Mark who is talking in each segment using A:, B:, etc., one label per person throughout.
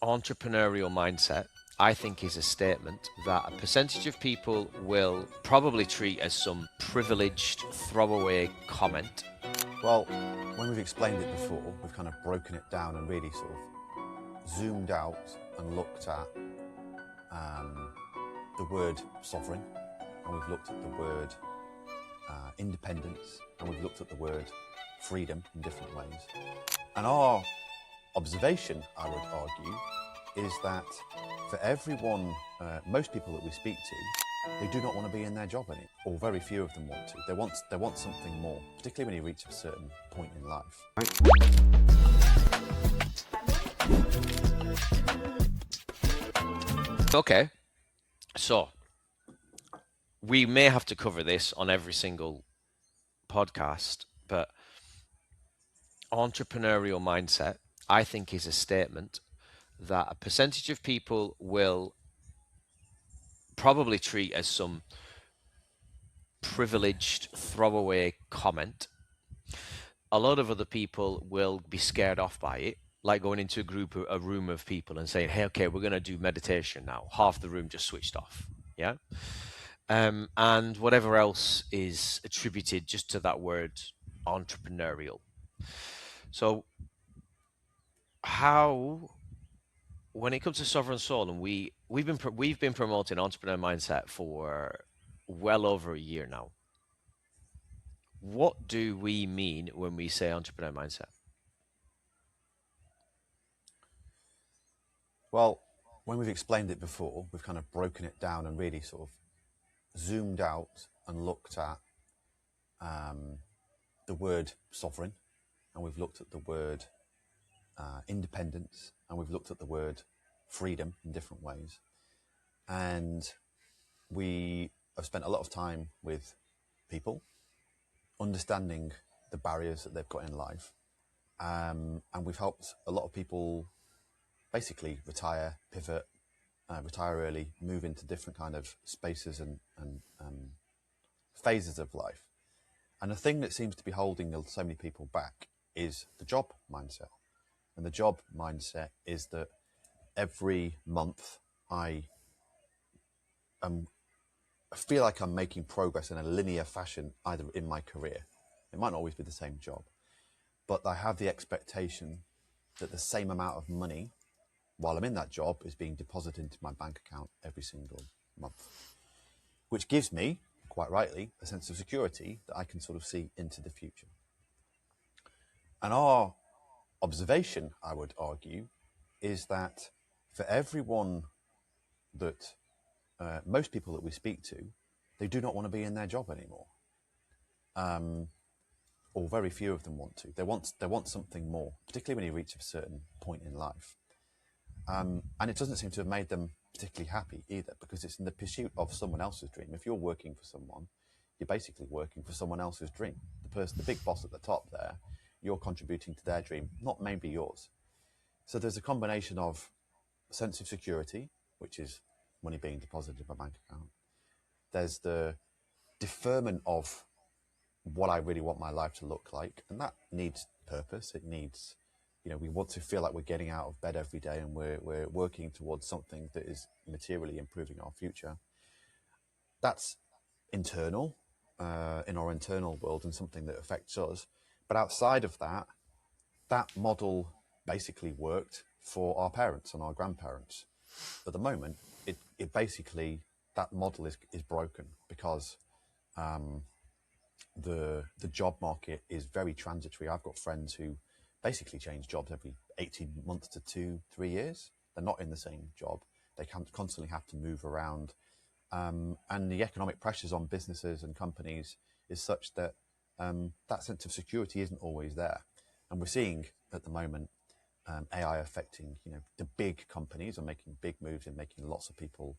A: entrepreneurial mindset, I think, is a statement that a percentage of people will probably treat as some privileged throwaway comment.
B: Well, when we've explained it before, we've kind of broken it down and really sort of zoomed out and looked at the word sovereign, and we've looked at the word independence, and we've looked at the word freedom in different ways. And our observation, I would argue, is that for everyone, most people that we speak to, they do not want to be in their job anymore, or very few of them want to. They want something more, particularly when you reach a certain point in life.
A: Okay, so we may have to cover this on every single podcast, but entrepreneurial mindset, I think, is a statement that a percentage of people will probably treat as some privileged throwaway comment. A lot of other people will be scared off by it, like going into a room of people and saying, hey, okay, we're going to do meditation now. Half the room just switched off. Yeah. And whatever else is attributed just to that word entrepreneurial. So how, when it comes to sovereign soul, and we've been promoting entrepreneur mindset for well over a year now. What do we mean when we say entrepreneur mindset?
B: Well, when we've explained it before, we've kind of broken it down and really sort of zoomed out and looked at the word sovereign, and we've looked at the word independence, and we've looked at the word freedom in different ways. And we have spent a lot of time with people, understanding the barriers that they've got in life. And we've helped a lot of people basically retire, pivot, retire early, move into different kind of spaces and phases of life. And the thing that seems to be holding so many people back is the job mindset. And the job mindset is that every month I feel like I'm making progress in a linear fashion, either in my career. It might not always be the same job, but I have the expectation that the same amount of money while I'm in that job is being deposited into my bank account every single month, which gives me, quite rightly, a sense of security that I can sort of see into the future. And our observation, I would argue, is that for everyone that most people that we speak to, they do not want to be in their job anymore, or very few of them want to. They want something more, particularly when you reach a certain point in life. And it doesn't seem to have made them particularly happy either, because it's in the pursuit of someone else's dream. If you're working for someone, you're basically working for someone else's dream. The big boss at the top there, you're contributing to their dream, not maybe yours. So there's a combination of a sense of security, which is money being deposited in my bank account. There's the deferment of what I really want my life to look like, and that needs purpose. It needs, we want to feel like we're getting out of bed every day and we're working towards something that is materially improving our future. That's internal, in our internal world, and something that affects us. But outside of that, that model basically worked for our parents and our grandparents. At the moment, it basically, that model is broken, because the job market is very transitory. I've got friends who basically change jobs every 18 months to 2-3 years. They're not in the same job. They constantly have to move around. And the economic pressures on businesses and companies is such that that sense of security isn't always there. And we're seeing at the moment AI affecting, the big companies are making big moves and making lots of people,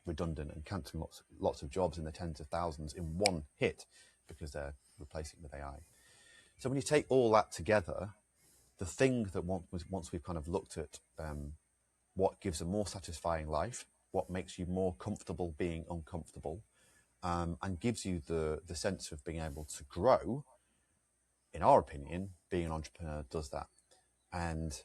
B: redundant, and cancelling lots of jobs in the tens of thousands in one hit, because they're replacing with AI. So when you take all that together, the thing that once we've kind of looked at what gives a more satisfying life, what makes you more comfortable being uncomfortable, and gives you the sense of being able to grow, in our opinion, being an entrepreneur does that. and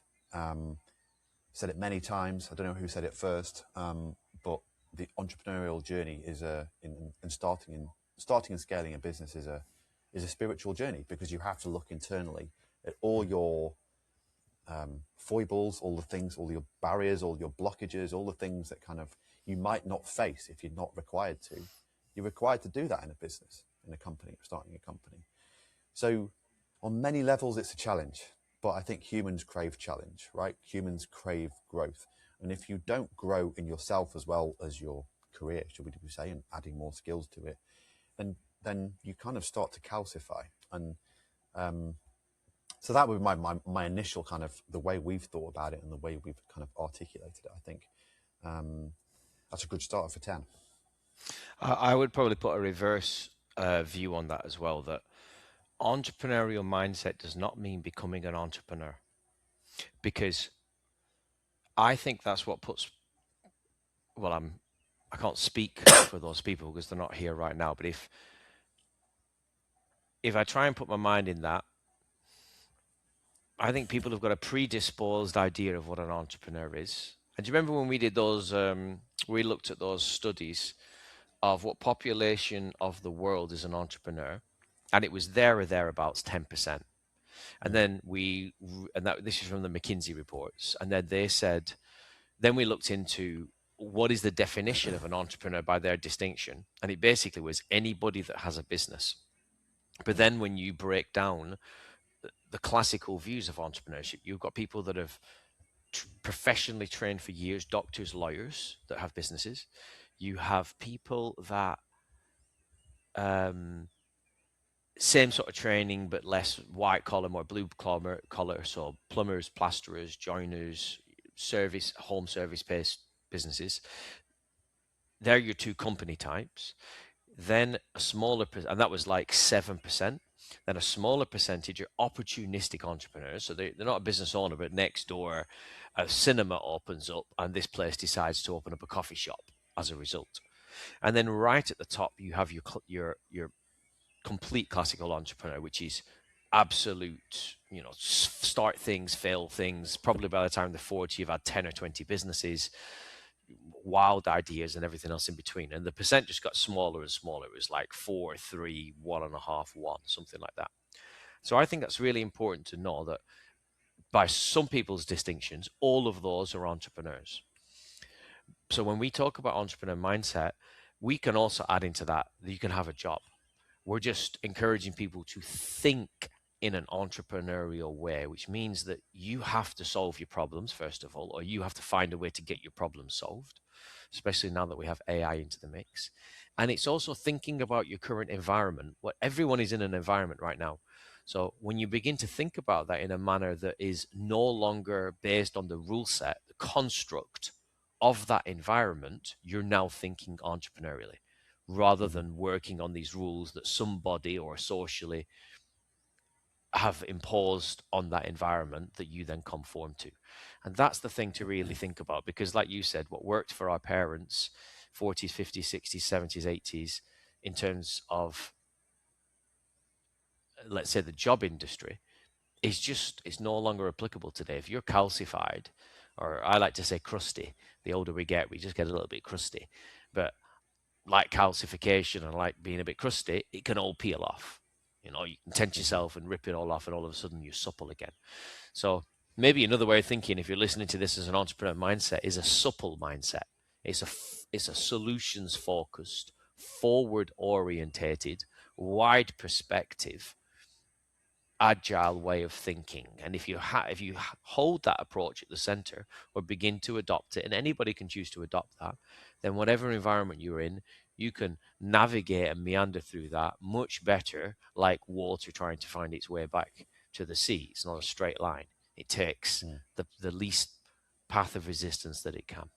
B: said it many times. I don't know who said it first, but the entrepreneurial journey is in starting and scaling a business is a spiritual journey, because you have to look internally at all your foibles, all the things, all your barriers, all your blockages, all the things that kind of you might not face if you're not required to. You're required to do that in a business, in a company, starting a company. So on many levels, it's a challenge, but I think humans crave challenge, right? Humans crave growth. And if you don't grow in yourself as well as your career, should we say, and adding more skills to it, then you kind of start to calcify. And so that would be my initial kind of the way we've thought about it and the way we've kind of articulated it. I think that's a good start for 10.
A: I would probably put a reverse view on that as well, that entrepreneurial mindset does not mean becoming an entrepreneur, because I think that's what puts, well, I can't speak for those people because they're not here right now, but if I try and put my mind in that, I think people have got a predisposed idea of what an entrepreneur is. And do you remember when we did those, we looked at those studies of what population of the world is an entrepreneur, and it was there or thereabouts 10%. And then this is from the McKinsey reports. And then they said, then we looked into what is the definition of an entrepreneur by their distinction. And it basically was anybody that has a business. But then when you break down the classical views of entrepreneurship, you've got people that have professionally trained for years, doctors, lawyers that have businesses. You have people that same sort of training, but less white collar, more blue collar. So plumbers, plasterers, joiners, home service based businesses. They're your two company types. Then a smaller, and that was like 7%. Then a smaller percentage are opportunistic entrepreneurs. So they're not a business owner, but next door a cinema opens up and this place decides to open up a coffee shop as a result. And then right at the top, you have your complete classical entrepreneur, which is absolute, start things, fail things. Probably by the time they're 40, you've had 10 or 20 businesses, wild ideas and everything else in between. And the percent just got smaller and smaller. It was like 4, 3, 1.5, 1, something like that. So I think that's really important to know that by some people's distinctions, all of those are entrepreneurs. So when we talk about entrepreneur mindset, we can also add into that you can have a job. We're just encouraging people to think in an entrepreneurial way, which means that you have to solve your problems, first of all, or you have to find a way to get your problems solved, especially now that we have AI into the mix. And it's also thinking about your current environment. Everyone is in an environment right now. So when you begin to think about that in a manner that is no longer based on the rule set, the construct of that environment, you're now thinking entrepreneurially, rather than working on these rules that somebody or socially have imposed on that environment that you then conform to. And that's the thing to really think about, because like you said, what worked for our parents 40s, 50s, 60s, 70s, 80s in terms of, let's say, the job industry is no longer applicable today. If you're calcified, or I like to say crusty, the older we get, we just get a little bit crusty. But like calcification and like being a bit crusty, it can all peel off. You can tense yourself and rip it all off, and all of a sudden you're supple again. So maybe another way of thinking, if you're listening to this as an entrepreneur mindset, is a supple mindset. It's a solutions focused, forward orientated, wide perspective, agile way of thinking. And if you hold that approach at the center, or begin to adopt it, and anybody can choose to adopt that, then whatever environment you're in, you can navigate and meander through that much better, like water trying to find its way back to the sea. It's not a straight line. It takes the least path of resistance that it can.